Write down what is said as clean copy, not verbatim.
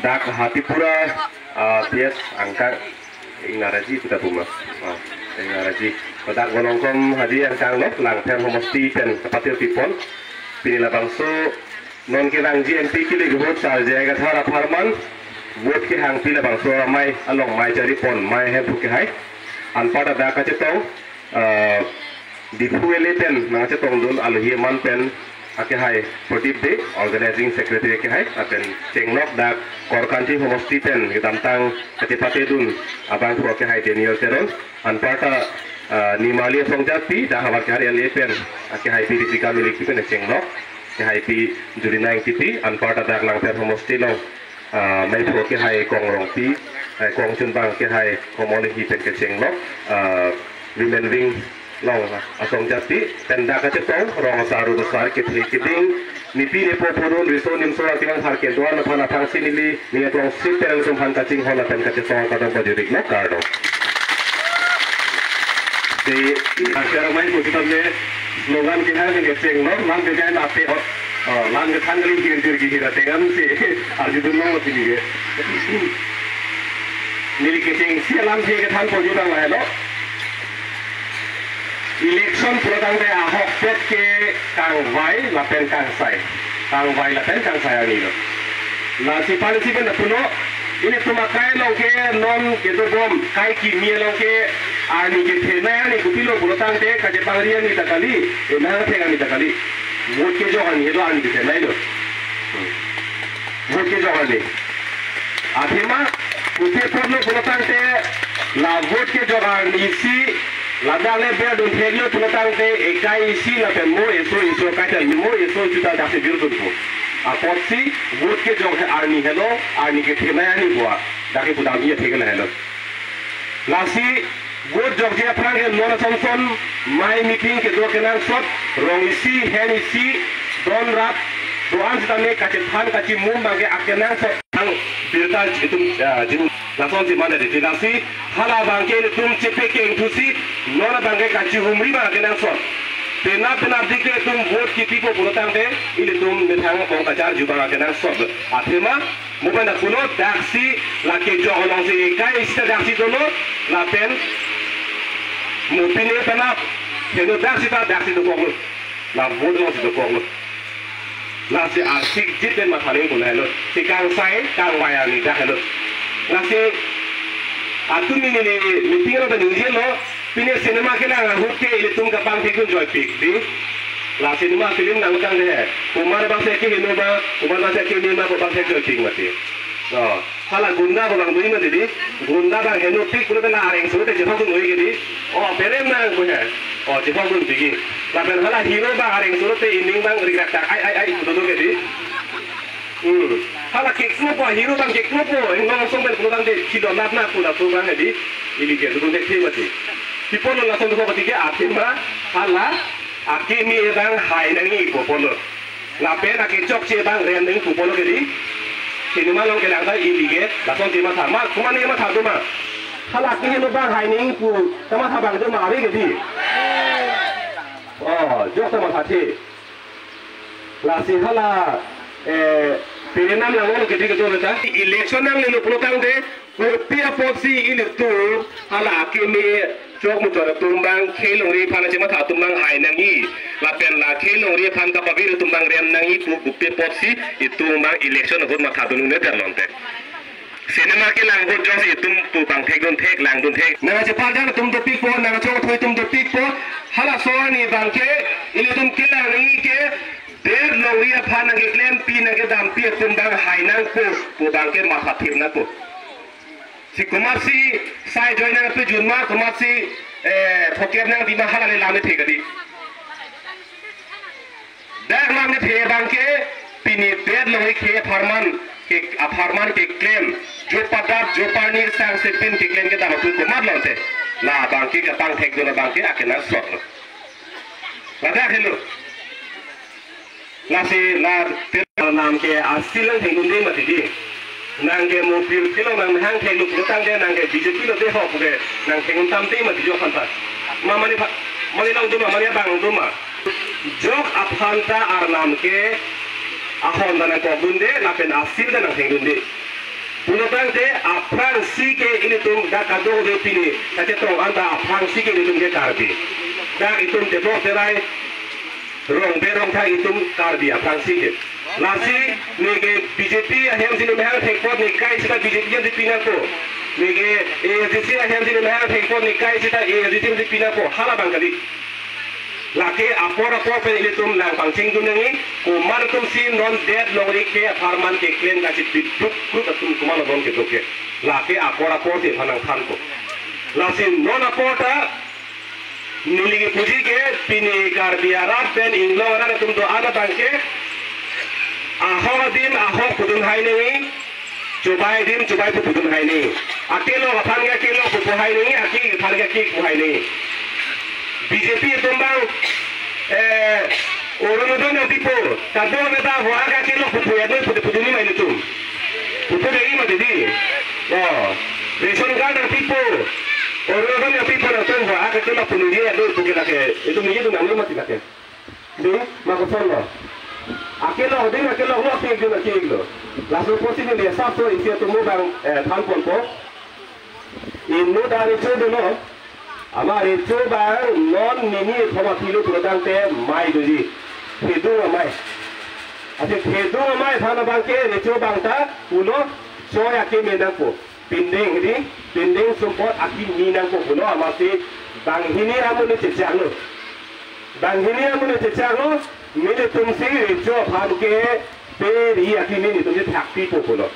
dak hati pura tias angka ingaraji kita puma ingaraji dak gonongkom hadi angkang nok lang pen homosti pen kapatir pipon pinila bangso non kirang GMP kili gubot sal jaga thara farman wot ke hang pila bangso mai along mai jari pon mai he buke hai anpada dak acetong difuele pen na acetong dun aluhi man pen ake hai Pradip de organizing secretary ake hai apen cengnok dak korkanti homosti pen gedamtang ketipate dun abang pro ake hai Daniel Teron anpata nimali songjati dah hawar ke hari pen ake hai pi disika miliki pen cengnok ke hai pi jurina yang titi anpata dak lang ter homosti lo mai pro ake hai kongrong pi kong chunbang ke hai komoli hi pen ke cengnok women wing long asong jati tenda kacetong rong saru besar kiting nipi ne popurun riso nim so atingang harke doan na phana phang sinili ni atong sipel sum han kaching hola pen kacetong kadang bajurik no kardo de asyara mai ko kitamne slogan ki hai ke cheng no lang de jan ape lang ke thangli ki dir ki hira tegam se arjudun no tilige nili ke cheng sialam se ke thang ko judang la lo election pulang deh Ahok pet ke Kang Vai lapen Kang Vai lapen Kang Sai ani lo. Nah si paling si benda puno ini pemakai lo ke non gitu bom kai kimia lo ke ani ke thena ani kupilo pulang deh kaje pangrian ni takali, enak thena ni takali. Vote ke johan ni lo ani ke thena lo. Vote ke johan ni. Akhirnya upe puno pulang deh la vote ke johan isi ladale be don theglo pulatang te ekai isi la pen mo eso kaita mo eso juta dase biru ko apotsi vote ke jog army hello army ke thena ni boa dake pudam ye thegla hello lasi vote jog je apna ke nona samson mai meeting ke do kenan sot rong isi hen isi don rat doan jitane kache than kachi mum bage akenan sot ang birta jitum jin lason si mana di nasi hala bangke tum cepe ke intusi nona bangke kaci humri ba kenan sot pena dikle tum vote ki tipo pulotang de ili tum betang kong kacar juba kenan sot akhirnya mungkin nak puno taksi laki joholong si kai ista taksi dulu lapen mungkin pena keno taksi tu kong la vote lo si tu kong nasi asik jiten mathaling pun hello si Kang Sai Kang Wayani dah hello nasi atun ni meeting ro da ningje lo pine cinema ke la hukke ile tum ka pang thekun joy pik di la cinema film nang kang de kumar ba se ke hino ba kumar ba se ke ni ma ba se joy pik mate hala gunda ba bang dui ma di gunda ba heno pik pulo na areng so te je phang noi ke di perem na ko he je phang kun digi la ben hala hero ba areng so te ining bang rigrak tak ai do ke di hala kek semua hero bang kek semua engkau langsung berpulang deh kido nafna pula tu bang jadi ini dia dulu deh sih mati pipon langsung tu mati ke akhirnya hala akhirnya bang hai nangi popolo lapen akhir cok cie bang rendeng popolo jadi sini malam ke langkah ini ke langsung terima sama cuma ni mah satu mah hala akhirnya lu bang hai nangi pu sama sabang tu mah abi jadi jok sama hati lasi hala Pirinam langor ketika tu letak election yang lalu pelotang de pia posi ini tu hala kini cok mutor tumbang kelong ri pana cema ta tumbang hai nangi lapen la kelong ri pan ka pabir tumbang rem nangi pu pia posi itu tumbang election hot ma thadun ne terlonte cinema ke langor jos itu tu bang thekun thek langdun thek na je padan tum to pik po na cok thoi tum to pik po hala soani bang ke ini tum kelang nangi ke der lawria phana ke claim pi na ke dam pi tumbang hainang ko pudang ke ma khathim na ko si kumar si sai join na pe junma kumar si thoker na di ma hala le lam ne the gadi dak lam ne the bang ke pini der lawri ke farman ke claim jo padat jo pani sang se pin ke claim ke dam ko kumar lonte la bang ke pang thek do na bang ke akena sot la dak hello nasi lar nam ke asilan thengun de mati di nang ke mobil kilo nang hang thelu putang de nang ke BJP lo de hok de nang thengun tam te mati jo khanta mani lang duma mani bang duma jok aphanta ar nam ke ahon dana ko gunde lapen asil dana thengun de Punotang te aprang sike ini tum da kadong de pini tate tong anda aprang sike ini tum ke karbi da itum te bok terai rong berong tha itum karbi aprang sike lasi nege BJP ahem sini mehang thekpot ni kai sita BJP yang dipina ko nege AFC ahem sini mehang thekpot ni kai sita AFC yang dipina ko hala bangkali laki apora pe ini tum lang pangcing tum nengi kumar tum si non dead lori ke farman ke klen kasih biduk krut tum kumar non ke doke laki apora si panang than ko lasi non apota niligi puji ke pini kar biara pen inglo ora tum do ana bangke ahok pudun hai nengi cobai pudun hai nengi akelo aphan ga kelo pupu hai nengi aki phan ga ki pu hai nengi BJP tumbang orang orang tipu kadang kita buat kaki lo pupu ya tu pupu ni mana tu pupu lagi mana jadi oh ration card yang tipu orang orang yang tipu nanti buat kaki lo pupu dia tu pupu kita ke itu ni tu namanya mati kita tu makasih lo akelo lo kek tu nak kek lo lalu posisi ni dia satu isi tu mu bang than pon po ini dari tu dulu আমার এচোবার নন নিনি ক্ষমা ফিলো প্রদানতে মাই দুজি ফেদু আমায় আছে ফেদু আমায় থানা বাংকে এচো বাংটা পুলো সয় আকি মেনাকো পিন্ডিং সম্পদ আকি মিনাকো পুলো আমাতে বাংহিনি আমনে চেচানো মিলে তুমসি এচো ভানকে পেরি আকি মিনি তুমি থাকতি পুলো